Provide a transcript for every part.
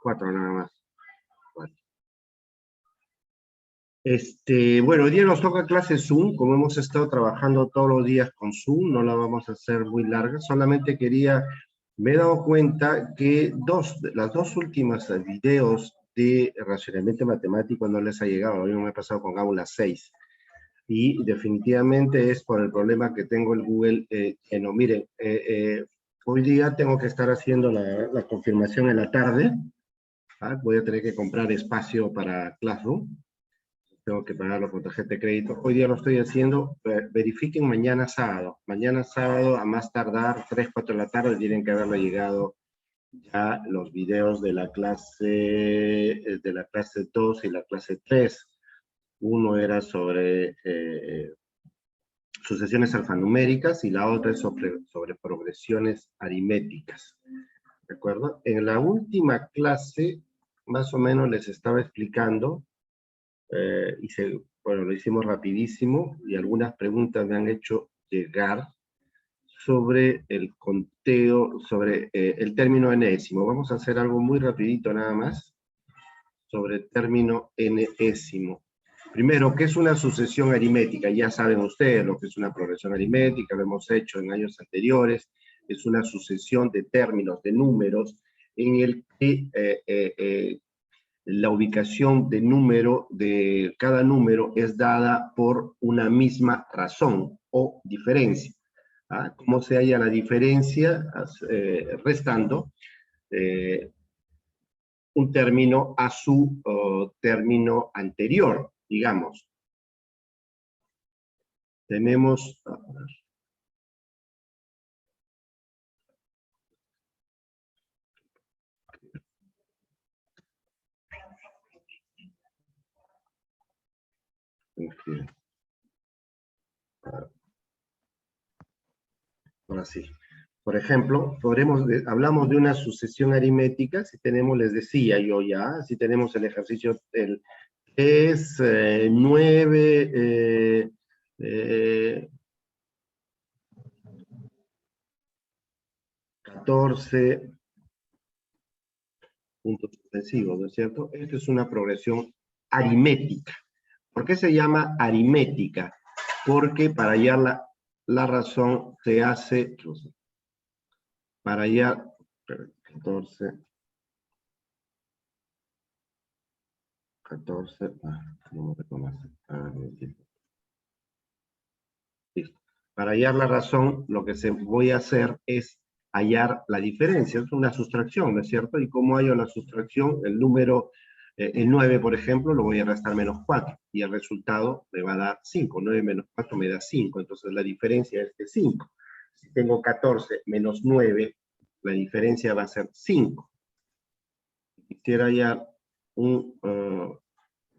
4 nada más. Cuatro. Bueno, hoy día nos toca clase Zoom, como hemos estado trabajando todos los días con Zoom, no la vamos a hacer muy larga, solamente me he dado cuenta que las dos últimas videos de racionamiento matemático no les ha llegado, a mí me ha pasado con Aula 6, y definitivamente es por el problema que tengo el Google lleno. Miren, hoy día tengo que estar haciendo la confirmación en la tarde, ¿ah? Voy a tener que comprar espacio para Classroom, tengo que pagarlo con tarjeta de crédito. Hoy día lo estoy haciendo, verifiquen mañana sábado. Mañana sábado, a más tardar, 3, 4 de la tarde, tienen que haberle llegado ya los videos de la clase 2 y la clase 3. Uno era sobre sucesiones alfanuméricas y la otra es sobre progresiones aritméticas. ¿De acuerdo? En la última clase, más o menos les estaba explicando, bueno, lo hicimos rapidísimo y algunas preguntas me han hecho llegar sobre el conteo, sobre el término enésimo. Vamos a hacer algo muy rapidito nada más sobre el término enésimo. Primero, ¿qué es una sucesión aritmética? Ya saben ustedes lo que es una progresión aritmética, lo hemos hecho en años anteriores. Es una sucesión de términos, de números, en el que la ubicación de cada número es dada por una misma razón o diferencia. ¿Ah? ¿Cómo se halla la diferencia? Restando un término a su término anterior, digamos. Tenemos... Ahora sí. Por ejemplo, hablamos de una sucesión aritmética, si tenemos, les decía yo ya, si tenemos el ejercicio del 3, 9, 14, puntos sucesivos, ¿no es cierto? Esta es una progresión aritmética. ¿Por qué se llama aritmética? Porque para hallar la razón se hace, para hallar 14, no me reconoce. Listo. Para hallar la razón, lo que voy a hacer es hallar la diferencia, es una sustracción, ¿no es cierto? ¿Y cómo hallo la sustracción? El número, el 9, por ejemplo, lo voy a restar menos 4, y el resultado me va a dar 5, 9 menos 4 me da 5, entonces la diferencia es de 5. Si tengo 14 menos 9, la diferencia va a ser 5. Quisiera hallar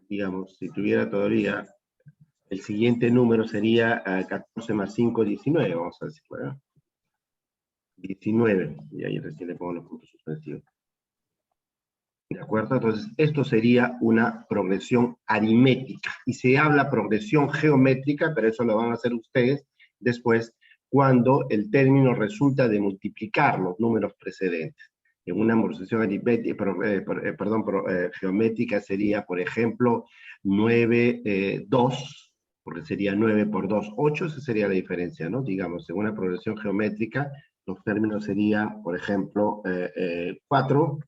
digamos, si tuviera todavía, el siguiente número sería 14 más 5, 19, vamos a decir, ¿verdad? 19, y ahí recién le pongo los puntos suspensivos. ¿De acuerdo? Entonces, esto sería una progresión aritmética. Y se habla progresión geométrica, pero eso lo van a hacer ustedes después, cuando el término resulta de multiplicar los números precedentes. En una progresión aritmética, geométrica sería, por ejemplo, 9, 2, porque sería 9 por 2, 8, esa sería la diferencia, ¿no? Digamos, en una progresión geométrica, los términos serían, por ejemplo, 4,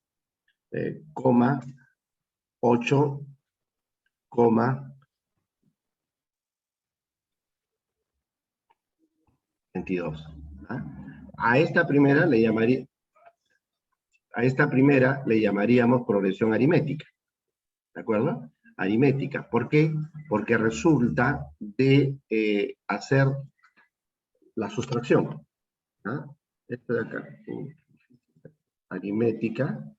8, 22. ¿Ah? A esta primera le llamaríamos progresión aritmética. ¿De acuerdo? Aritmética. ¿Por qué? Porque resulta de hacer la sustracción. ¿Ah? Esto de acá. Aritmética.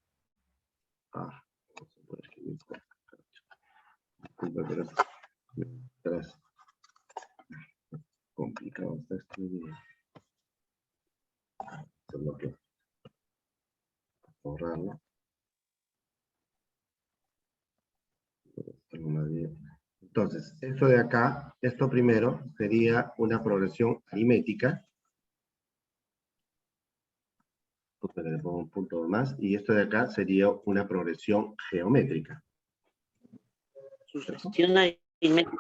Complicado está este video. Solo que borrarlo. Entonces, esto de acá, esto primero sería una progresión aritmética. Le pongo un punto más, y esto de acá sería una progresión geométrica. Sucesión aritmética.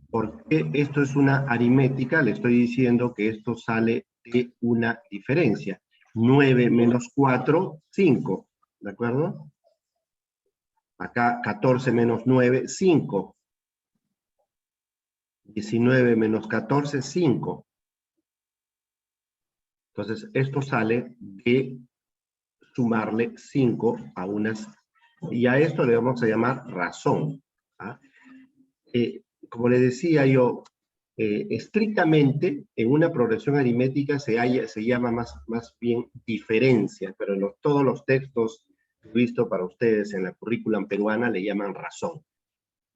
Porque esto es una aritmética, le estoy diciendo que esto sale de una diferencia. 9 menos 4, 5, ¿de acuerdo? Acá 14 menos 9, 5. 19 menos 14, 5. Entonces, esto sale de sumarle 5 a unas, y a esto le vamos a llamar razón. ¿Ah? Como le decía yo, estrictamente en una progresión aritmética se llama más bien diferencia, pero en todos los textos que he visto para ustedes en la currículum peruana le llaman razón.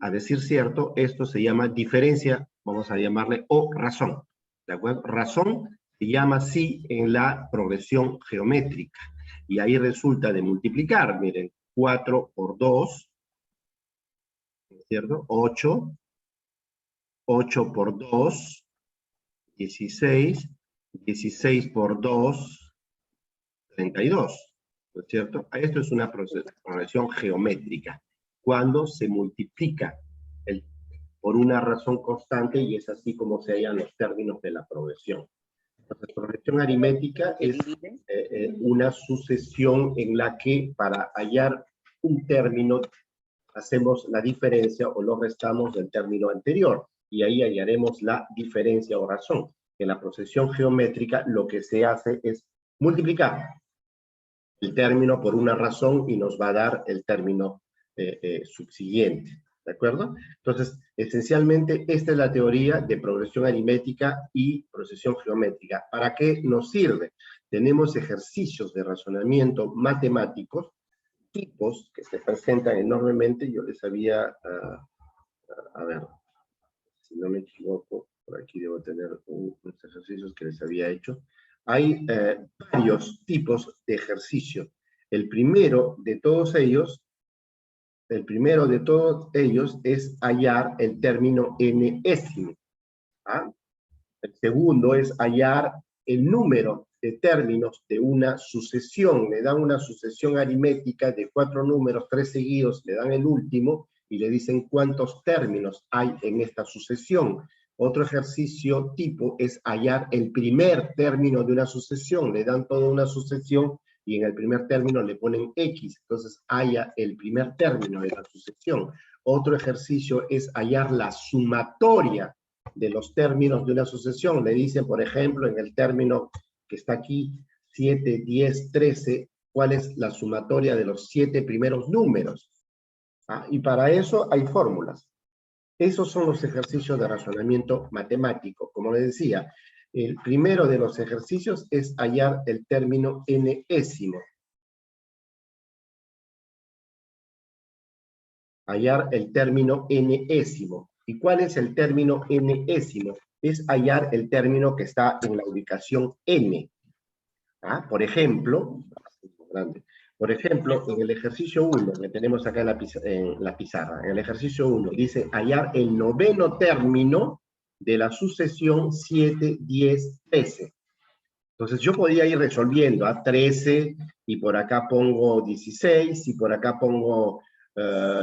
A decir cierto, esto se llama diferencia, vamos a llamarle, o razón. ¿De acuerdo? Razón se llama así en la progresión geométrica. Y ahí resulta de multiplicar, miren, 4 por 2, ¿cierto? 8. 8 por 2, 16. 16 por 2, 32. ¿No es cierto? Esto es una progresión geométrica. Cuando se multiplica por una razón constante, y es así como se hallan los términos de la progresión. Entonces, progresión aritmética es una sucesión en la que para hallar un término hacemos la diferencia o lo restamos del término anterior, y ahí hallaremos la diferencia o razón. En la progresión geométrica lo que se hace es multiplicar el término por una razón y nos va a dar el término subsiguiente. ¿De acuerdo? Entonces, esencialmente, esta es la teoría de progresión aritmética y progresión geométrica. ¿Para qué nos sirve? Tenemos ejercicios de razonamiento matemáticos, tipos que se presentan enormemente. Yo les había, a ver, si no me equivoco, por aquí debo tener unos ejercicios que les había hecho. Hay varios tipos de ejercicios. El primero de todos ellos es hallar el término enésimo. ¿Ah? El segundo es hallar el número de términos de una sucesión. Le dan una sucesión aritmética de 4 números, 3 seguidos, le dan el último y le dicen cuántos términos hay en esta sucesión. Otro ejercicio tipo es hallar el primer término de una sucesión. Le dan toda una sucesión y en el primer término le ponen X. Entonces halla el primer término de la sucesión. Otro ejercicio es hallar la sumatoria de los términos de una sucesión. Le dicen, por ejemplo, en el término que está aquí, 7, 10, 13, cuál es la sumatoria de los 7 primeros números. ¿Ah? Y para eso hay fórmulas. Esos son los ejercicios de razonamiento matemático. Como les decía, el primero de los ejercicios es hallar el término enésimo. Hallar el término enésimo. ¿Y cuál es el término enésimo? Es hallar el término que está en la ubicación n. ¿Ah? Por ejemplo, en el ejercicio 1, que tenemos acá en la pizarra, en el ejercicio 1, dice hallar el noveno término de la sucesión 7, 10, 13. Entonces yo podía ir resolviendo a 13, y por acá pongo 16, y por acá pongo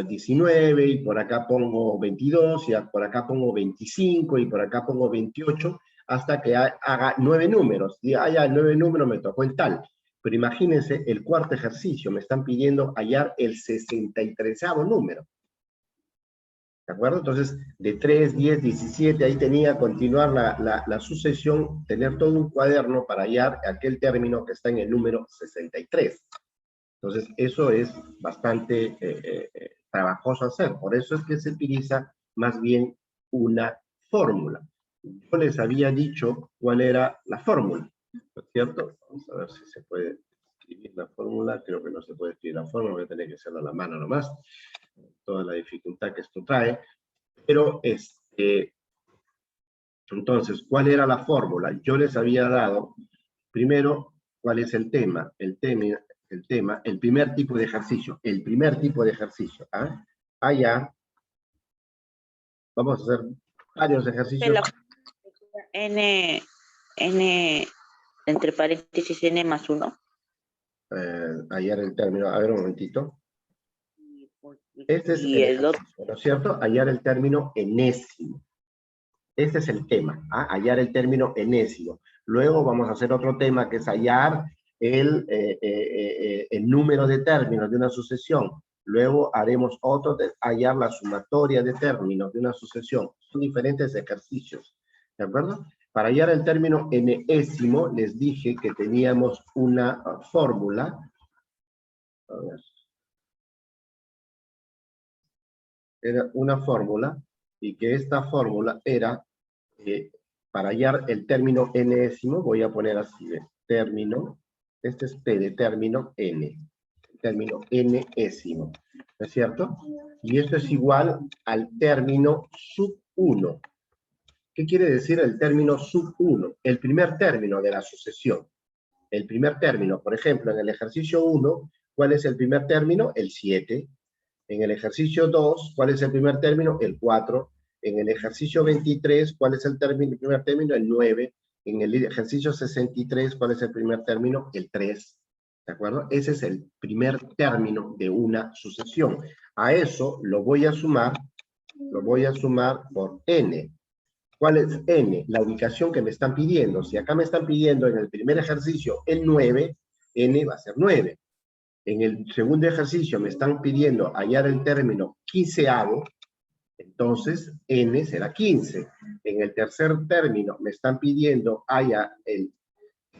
19, y por acá pongo 22, y por acá pongo 25, y por acá pongo 28, hasta que haga 9 números. Y ya el 9 números me tocó el tal. Pero imagínense, el cuarto ejercicio, me están pidiendo hallar el 63º número. ¿De acuerdo? Entonces, de 3, 10, 17, ahí tenía que continuar la sucesión, tener todo un cuaderno para hallar aquel término que está en el número 63. Entonces, eso es bastante trabajoso hacer. Por eso es que se utiliza más bien una fórmula. Yo les había dicho cuál era la fórmula, ¿no es cierto? Vamos a ver si se puede escribir la fórmula. Creo que no se puede escribir la fórmula, voy a tener que hacerlo a la mano nomás. Toda la dificultad que esto trae. Pero, entonces, ¿cuál era la fórmula? Yo les había dado, primero, ¿cuál es el tema? El primer tipo de ejercicio. ¿Ah? Allá, vamos a hacer varios ejercicios. N, entre paréntesis, N más 1. hallar el término, a ver un momentito. Este es Y el el otro, ejercicio, ¿no es cierto? Hallar el término enésimo. Este es el tema, ¿ah? Hallar el término enésimo. Luego vamos a hacer otro tema que es hallar el número de términos de una sucesión. Luego haremos otro de hallar la sumatoria de términos de una sucesión. Son diferentes ejercicios, ¿de acuerdo? Para hallar el término enésimo, les dije que teníamos una fórmula. A ver. Era una fórmula, y que esta fórmula era, para hallar el término enésimo, voy a poner así, término, este es T de término N, término enésimo, ¿no es cierto? Y esto es igual al término sub 1. ¿Qué quiere decir el término sub 1? El primer término de la sucesión. El primer término, por ejemplo, en el ejercicio 1, ¿cuál es el primer término? El 7. En el ejercicio 2, ¿cuál es el primer término? El 4. En el ejercicio 23, ¿cuál es el primer término? El 9. En el ejercicio 63, ¿cuál es el primer término? El 3. ¿De acuerdo? Ese es el primer término de una sucesión. A eso lo voy a sumar por n. ¿Cuál es n? La ubicación que me están pidiendo. Si acá me están pidiendo en el primer ejercicio el 9, n va a ser 9. En el segundo ejercicio me están pidiendo hallar el término quinceavo, entonces n será 15. En el tercer término me están pidiendo hallar el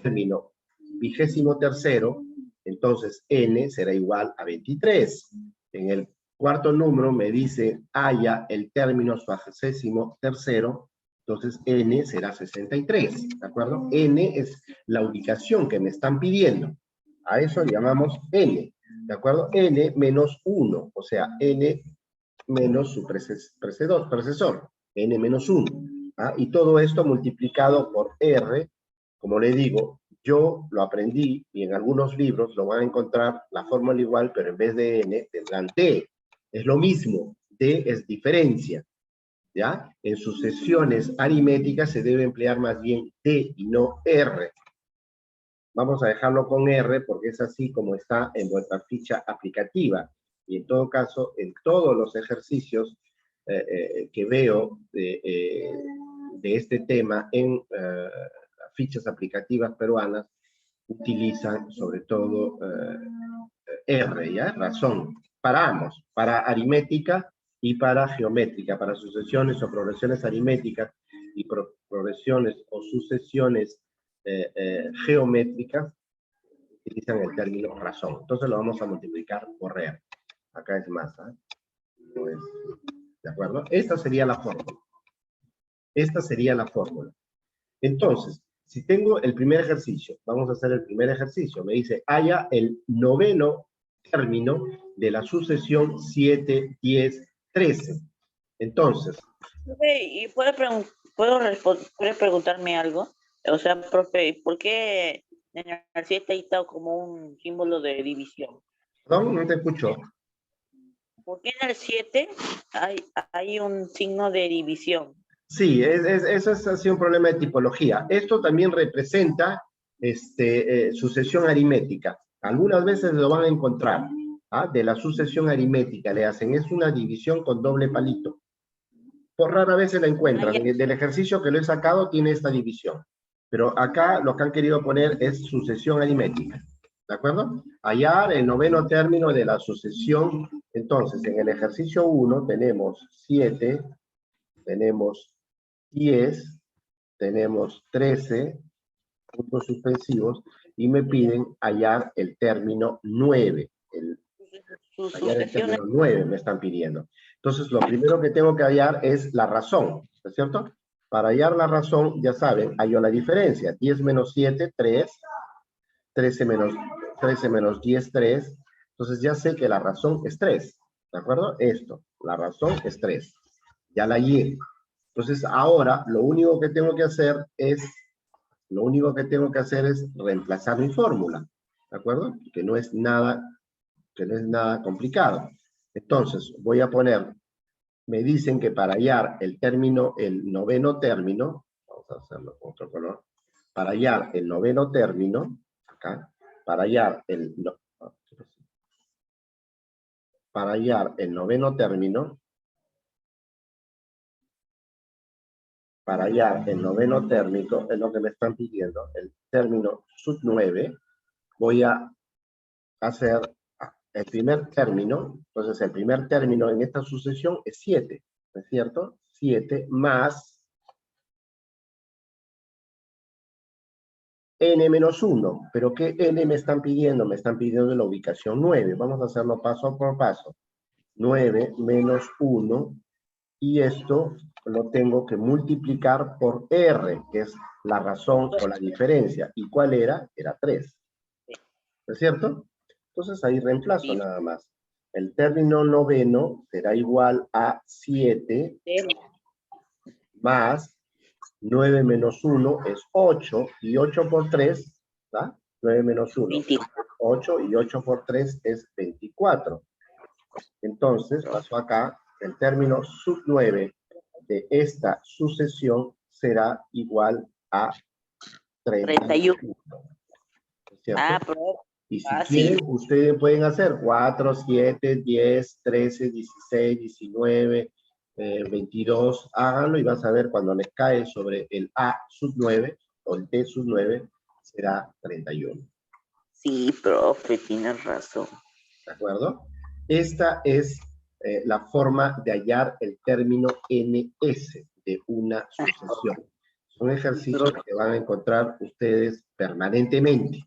término vigésimo tercero, entonces n será igual a 23. En el cuarto número me dice halla el término suagésimo tercero, entonces n será 63, ¿de acuerdo? N es la ubicación que me están pidiendo. A eso llamamos n, ¿de acuerdo? N menos 1, o sea, n menos su predecesor, n menos 1. ¿Ah? Y todo esto multiplicado por r, como le digo, yo lo aprendí y en algunos libros lo van a encontrar la fórmula igual, pero en vez de n tendrán t. Es lo mismo, d es diferencia. ¿Ya? En sucesiones aritméticas se debe emplear más bien t y no r. Vamos a dejarlo con R porque es así como está en vuestra ficha aplicativa. Y en todo caso, en todos los ejercicios que veo de este tema en fichas aplicativas peruanas, utilizan sobre todo R, ¿ya? Razón. Para ambos, para aritmética y para geométrica, para sucesiones o progresiones aritméticas y progresiones o sucesiones geométricas, utilizan el término razón. Entonces lo vamos a multiplicar por R. Acá es más, ¿eh? No es, ¿de acuerdo? Esta sería la fórmula. Esta sería la fórmula. Entonces, si tengo el primer ejercicio, vamos a hacer el primer ejercicio. Me dice, haya el noveno término de la sucesión 7, 10, 13. Entonces. profe, ¿y puede preguntarme algo? O sea, profe, ¿por qué en el 7 ahí está como un símbolo de división? Perdón, no te escucho. ¿Por qué en el 7 hay un signo de división? Sí, eso es así un problema de tipología. Esto también representa sucesión aritmética. Algunas veces lo van a encontrar. ¿Ah? De la sucesión aritmética le hacen. Es una división con doble palito. Por rara vez se la encuentran. Del ejercicio que lo he sacado tiene esta división. Pero acá lo que han querido poner es sucesión aritmética. ¿De acuerdo? Hallar el noveno término de la sucesión. Entonces, en el ejercicio 1 tenemos 7, tenemos 10, tenemos 13 puntos suspensivos y me piden hallar el término 9. Hallar el término 9 me están pidiendo. Entonces, lo primero que tengo que hallar es la razón, ¿no es cierto? Para hallar la razón, ya saben, hallo la diferencia. 10 menos 7, 3. 13 menos 10, 3. Entonces, ya sé que la razón es 3. ¿De acuerdo? Esto, la razón es 3. Ya la hallé. Entonces, ahora lo único que tengo que hacer es reemplazar mi fórmula, ¿de acuerdo? Que no es nada complicado. Entonces, voy a poner, me dicen que para hallar el noveno término, vamos a hacerlo con otro color, para hallar el noveno término, acá, para hallar el noveno término, es lo que me están pidiendo, el término sub 9, voy a hacer el primer término. Entonces el primer término en esta sucesión es 7, ¿no es cierto? 7 más n menos 1. ¿Pero qué n me están pidiendo? Me están pidiendo la ubicación 9. Vamos a hacerlo paso por paso. 9 menos 1, y esto lo tengo que multiplicar por r, que es la razón o la diferencia. ¿Y cuál era? Era 3. ¿No es cierto? Entonces ahí reemplazo nada más. El término noveno será igual a 7 más 9 menos 1 es 8, y 8 por 3, ¿tá? 9 menos 1, 8, y 8 por 3 es 24. Entonces, paso acá, el término sub 9 de esta sucesión será igual a 31. ¿Cierto? Ah, pero Y si quieren, ustedes pueden hacer 4, 7, 10, 13, 16, 19, 22, háganlo y vas a ver cuando les cae sobre el A sub 9 o el T sub 9, será 31. Sí, profe, tienes razón. ¿De acuerdo? Esta es la forma de hallar el término NS de una sucesión. Son ejercicios que van a encontrar ustedes permanentemente.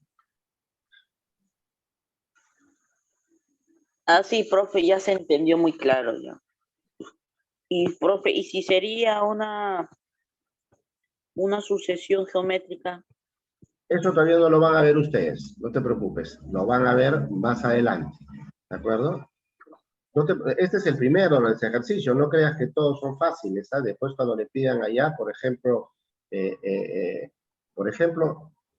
Ah, sí, profe, ya se entendió muy claro ya. Y, profe, ¿y si sería una sucesión geométrica? Eso todavía no lo van a ver ustedes, no te preocupes. Lo van a ver más adelante. ¿De acuerdo? Este es el primero de ese ejercicio, no creas que todos son fáciles, ¿sabes? Después cuando le pidan allá, por ejemplo,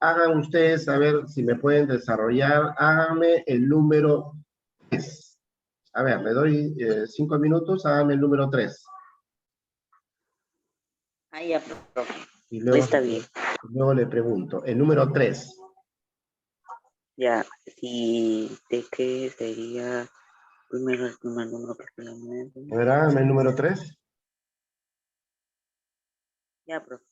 hagan ustedes, a ver si me pueden desarrollar, háganme el número 3. A ver, le doy 5 minutos, háganme el número 3. Ah, ya, profe. Y luego, Está bien. Luego le pregunto, el número 3. Ya, ¿y de qué sería primero el primer número? A ver, háganme el número 3. Ya, profe.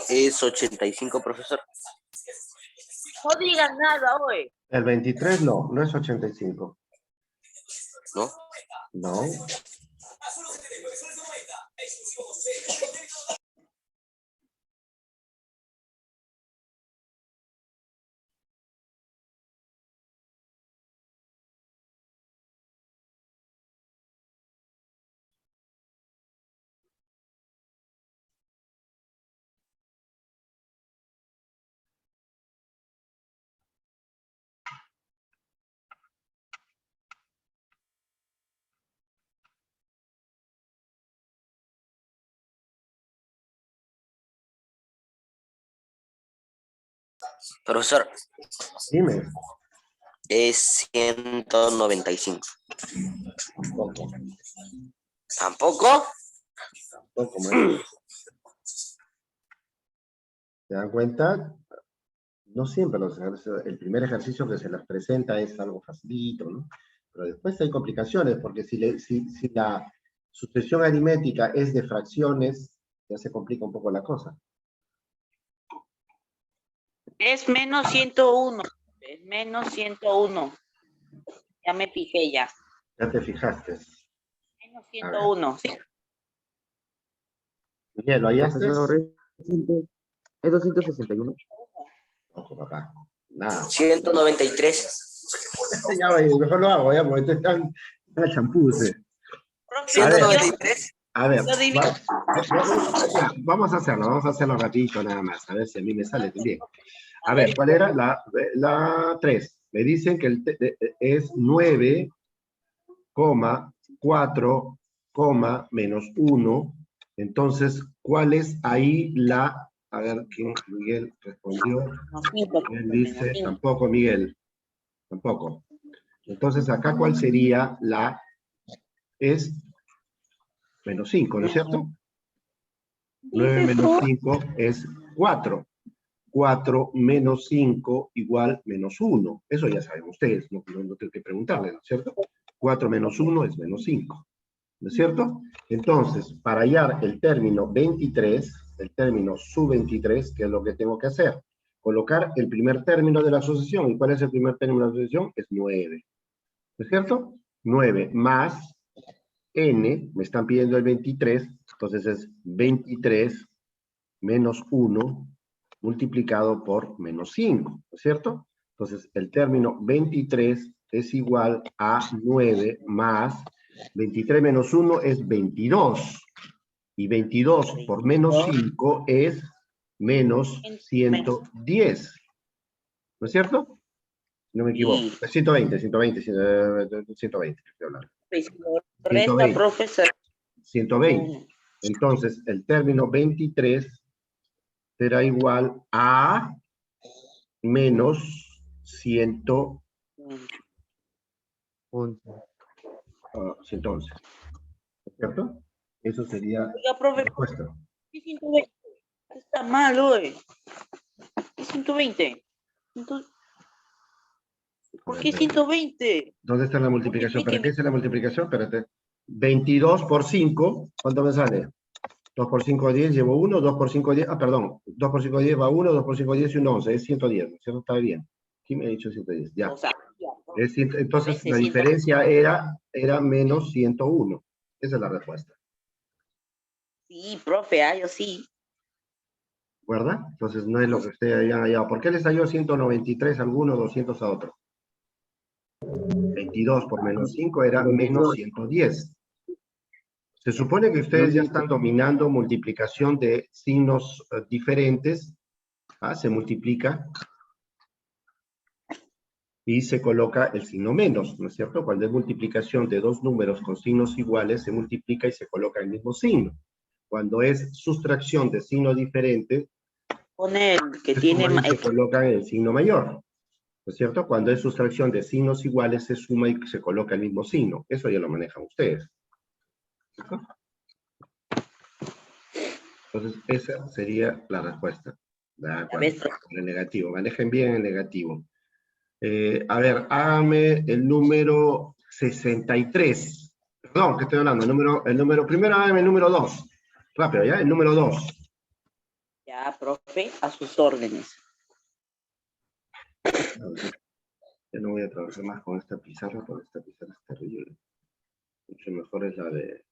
Es 85, profesor. No digas nada hoy. El 23 no es 85. ¿No? No. Profesor, Dime. es 195. Poco. ¿Tampoco? Poco más. ¿Se dan cuenta? No siempre el primer ejercicio que se les presenta es algo facilito, ¿no? Pero después hay complicaciones, porque si la sucesión aritmética es de fracciones, ya se complica un poco la cosa. Es menos 101. Es menos 101. Ya me fijé ya. Ya te fijaste. Menos A ver. 101. Sí. Miguel, ¿lo hallaste? Profesor, es 261. Ojo, papá. Nada. 193. Ya, mejor lo hago, ya, porque esto está el champú. Sí. Profe, A ver. 193. A ver, Yo divido. vamos a hacerlo rapidito nada más, a ver si a mí me sale también. A ver, ¿cuál era? La 3. Me dicen que es 9,4, menos 1. Entonces, ¿cuál es ahí la... A ver, ¿quién? Miguel respondió. Miguel dice, tampoco, Miguel. Tampoco. Entonces, acá, ¿cuál sería la... Es menos 5, ¿no es cierto? 9 menos 5 es 4. 4 menos 5 igual menos 1. Eso ya saben ustedes, no tengo que preguntarles, ¿no es cierto? 4 menos 1 es menos 5, ¿no es cierto? Entonces, para hallar el término 23, el término sub 23, ¿qué es lo que tengo que hacer? Colocar el primer término de la asociación. ¿Y cuál es el primer término de la asociación? Es 9, ¿no es cierto? 9 más n, me están pidiendo el 23, entonces es 23 menos 1 multiplicado por menos 5, ¿no es cierto? Entonces, el término 23 es igual a 9 más 23 menos 1 es 22. Y 22 por menos 5 es menos 110. ¿No es cierto? No me equivoco. 120, 120, 120. Estoy hablando. Resta, 120. profesor. 120. Entonces, el término 23 será igual a menos 111. 111. ¿Cierto? Eso sería Oiga, la profe, respuesta. ¿qué 120? Está mal, hoy. ¿Qué 120? ¿Por qué 120? ¿Dónde está la multiplicación? ¿Para qué es la multiplicación? Espérate. 22 por 5, ¿cuánto me sale? 2 por 5, 10, llevo 1, 2 por 5, 10, perdón, 2 por 5, 10 va 1, 2 por 5, 10 y 1, 11, es 110, ¿cierto? Está bien. ¿Quién me ha dicho 110? Ya. O sea, Entonces, la diferencia era menos 101. Esa es la respuesta. Sí, profe, yo sí. ¿Verdad? Entonces, no es lo que ustedes hayan hallado. ¿Por qué les salió 193 a alguno, 200 a otro? 22 por menos 5 era menos 110. Se supone que ustedes ya están dominando multiplicación de signos diferentes. Se multiplica y se coloca el signo menos, ¿no es cierto? Cuando es multiplicación de dos números con signos iguales, se multiplica y se coloca el mismo signo. Cuando es sustracción de signos diferentes, Pone el que tiene se coloca el signo mayor, ¿no es cierto? Cuando es sustracción de signos iguales, se suma y se coloca el mismo signo. Eso ya lo manejan ustedes. ¿Cierto? Entonces, esa sería la respuesta. El negativo. Manejen bien el negativo. A ver, hágame el número 63. Perdón, ¿qué estoy hablando? Primero hágame el número 2. Rápido, ¿ya? El número 2. Ya, profe, a sus órdenes. Ya no voy a trabajar más con esta pizarra, porque esta pizarra es terrible. Mucho mejor es la de...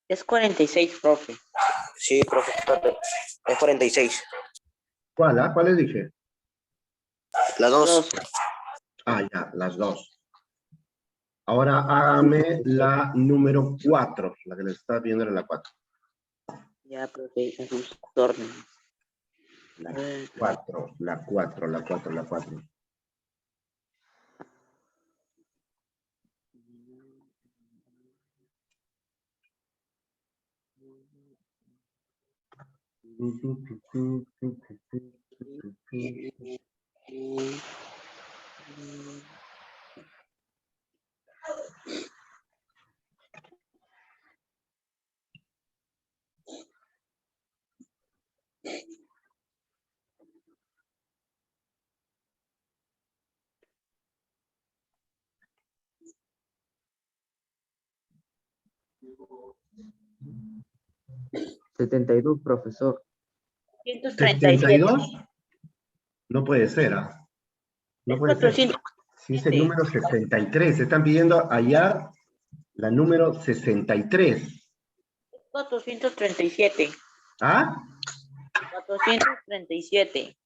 Es 46, profe. Sí, profesor. Es 46. ¿Cuál? ¿Cuál les dije? La 2. Ya, las dos. Ahora hágame la número 4. La que les estaba viendo era la 4. Ya, profe, a sus órdenes. La 4, la 4, la 4, la 4. $72, profesor. 137. ¿72? No puede ser, ¿ah? No puede ser. 400. Si es el número 63, se están pidiendo hallar la número 63. 437. ¿Ah? 437.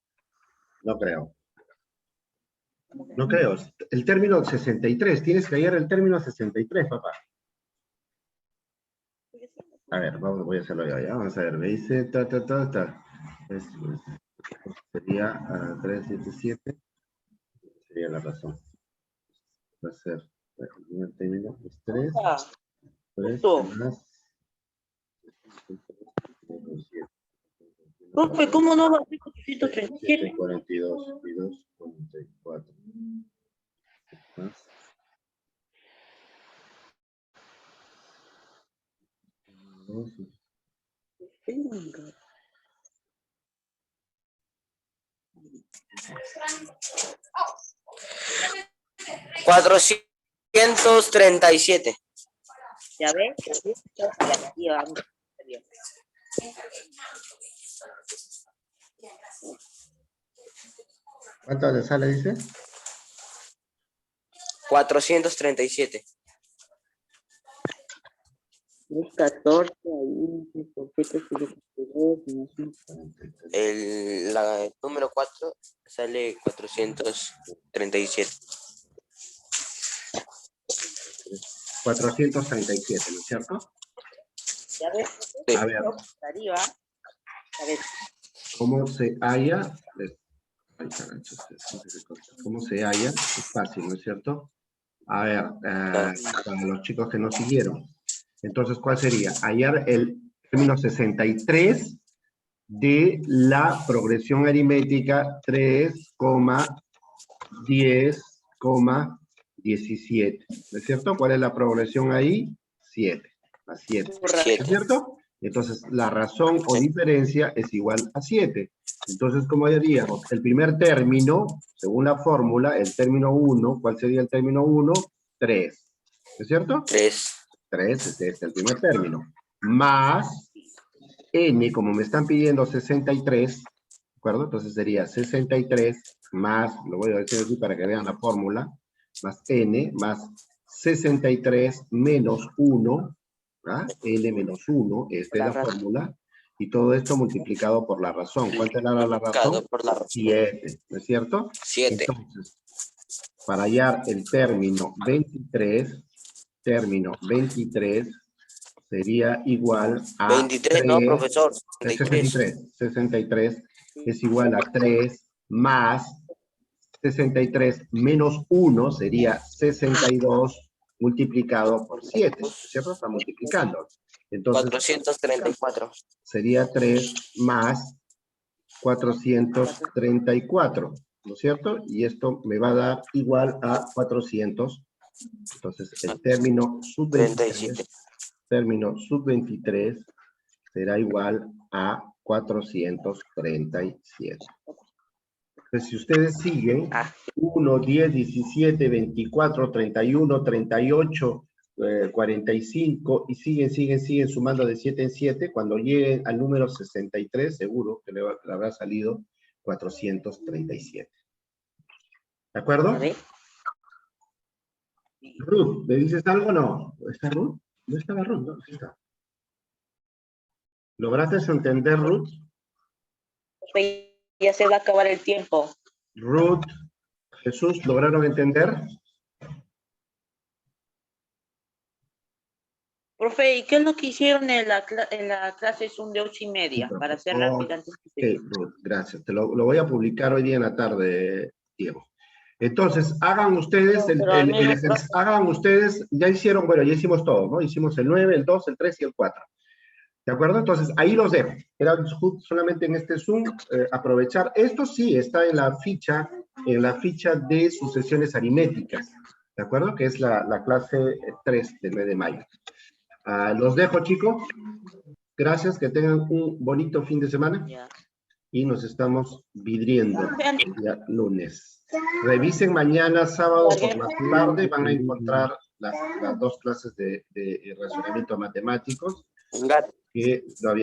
No creo. No creo. El término 63, tienes que hallar el término 63, papá. A ver, voy a hacerlo yo, ¿ya? Vamos a ver, me dice, sería 377, sería la razón. Va a ser, el primer término es 3 más... Profe, ¿cómo no va a ser 437? 42, 22, 44. Más. $437. ¿Ya ves? Ya, vamos. ¿Cuánto le sale, dice? 437. 14, El número 4 sale 437. 437, ¿no es cierto? ¿Ya ves? Sí. A ver, Arriba. A ver. ¿cómo se halla? ¿Cómo se halla? Es fácil, ¿no es cierto? A ver, para los chicos que no siguieron. Entonces, ¿cuál sería? Hallar el término 63 de la progresión aritmética 3,10,17. ¿No es cierto? ¿Cuál es la progresión ahí? 7. A 7. ¿No es cierto? Entonces, la razón o diferencia es igual a 7. Entonces, ¿cómo diríamos? El primer término, según la fórmula, el término 1, ¿cuál sería el término 1? 3. ¿No es cierto? 3. 3 es este, el primer término. Más n, como me están pidiendo 63, ¿de acuerdo? Entonces sería 63 más, lo voy a decir así para que vean la fórmula, más n, más 63 menos 1, ¿ah? N menos 1, esta es la fórmula, y todo esto multiplicado por la razón. ¿Cuánto era la razón? Por la razón. 7, ¿no es cierto? 7. Entonces, para hallar el término 23 sería igual a 23, 3, no, profesor. 63 es igual a 3 más 63 menos 1 sería 62 multiplicado por 7, ¿cierto? Está multiplicando. Entonces, 434. sería 3 más 434, ¿no es cierto? Y esto me va a dar igual a 400. Entonces, el término sub-23 será igual a 437. Entonces, si ustedes siguen, 1, 10, 17, 24, 31, 38, 45, y siguen sumando de 7 en 7, cuando lleguen al número 63, seguro que le habrá salido 437. ¿De acuerdo? Ruth, ¿me dices algo o no? ¿Está Ruth? No estaba Ruth, ¿no? Sí está. ¿Lograste entender, Ruth? Ya se va a acabar el tiempo. Ruth, Jesús, ¿lograron entender? Profe, ¿y qué es lo que hicieron en la clase Zoom de 8:30 Sí, para hacer rápido antes que Ok, Ruth, gracias. Lo voy a publicar hoy día en la tarde, Diego. Entonces, hagan ustedes, hagan ustedes, ya hicieron, bueno, ya hicimos todo, ¿no? Hicimos el 9, el 2, el 3 y el 4. ¿De acuerdo? Entonces, ahí los dejo. Era solamente en este Zoom aprovechar. Esto sí está en la ficha de sucesiones aritméticas, ¿de acuerdo? Que es la clase 3 del mes de mayo. Los dejo, chicos. Gracias, que tengan un bonito fin de semana. Ya. Y nos estamos vidriendo ya lunes. Revisen mañana, sábado, por la tarde, van a encontrar las dos clases de razonamiento matemáticos que todavía